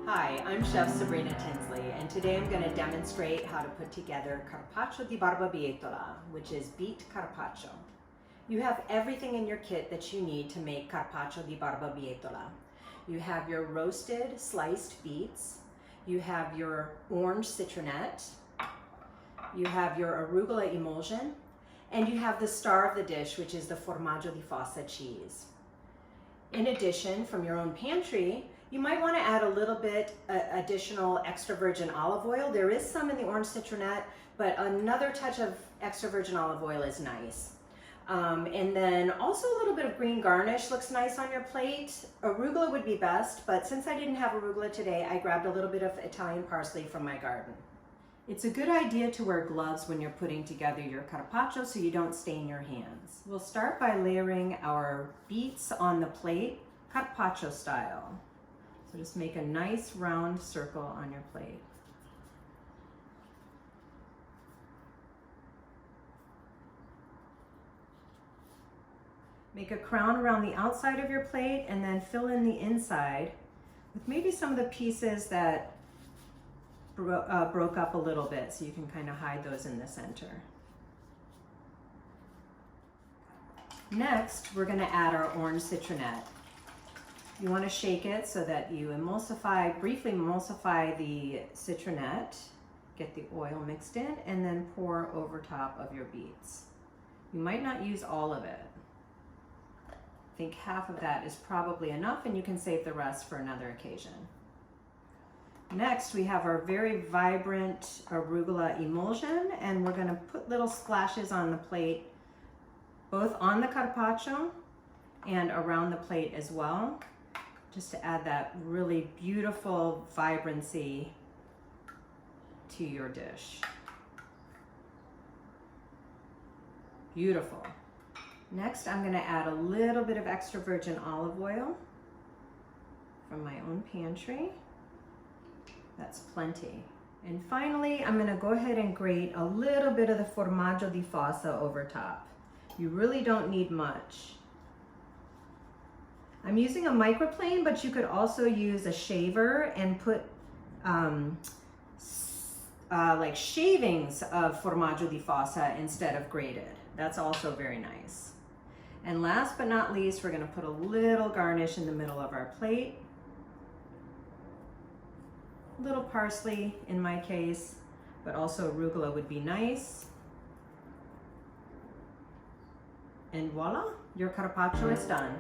Hi, I'm Chef Sabrina Tinsley, and today I'm going to demonstrate how to put together Carpaccio di Barbabietola, which is beet carpaccio. You have everything in your kit that you need to make Carpaccio di Barbabietola. You have your roasted sliced beets, you have your orange citronette, you have your arugula emulsion, and you have the star of the dish, which is the formaggio di fossa cheese. In addition, from your own pantry, you might want to add a little bit additional extra virgin olive oil. There is some in the orange citronette, but another touch of extra virgin olive oil is nice. And then also a little bit of green garnish looks nice on your plate. Arugula would be best, but since I didn't have arugula today, I grabbed a little bit of Italian parsley from my garden. It's a good idea to wear gloves when you're putting together your carpaccio so you don't stain your hands. We'll start by layering our beets on the plate, carpaccio style. So just make a nice round circle on your plate. Make a crown around the outside of your plate and then fill in the inside with maybe some of the pieces that broke up a little bit, so you can kind of hide those in the center. Next, we're going to add our orange citronette. You want to shake it so that you briefly emulsify the citronette, get the oil mixed in, and then pour over top of your beets. You might not use all of it. I think half of that is probably enough, and you can save the rest for another occasion. Next, we have our very vibrant arugula emulsion, and we're going to put little splashes on the plate, both on the carpaccio and around the plate as well, just to add that really beautiful vibrancy to your dish. Beautiful. Next, I'm going to add a little bit of extra virgin olive oil from my own pantry. That's plenty. And finally, I'm going to go ahead and grate a little bit of the formaggio di fossa over top. You really don't need much. I'm using a microplane, but you could also use a shaver and put like shavings of formaggio di fossa instead of grated. That's also very nice. And last but not least, we're going to put a little garnish in the middle of our plate. Little parsley in my case, but also arugula would be nice. And voila, your carpaccio is done.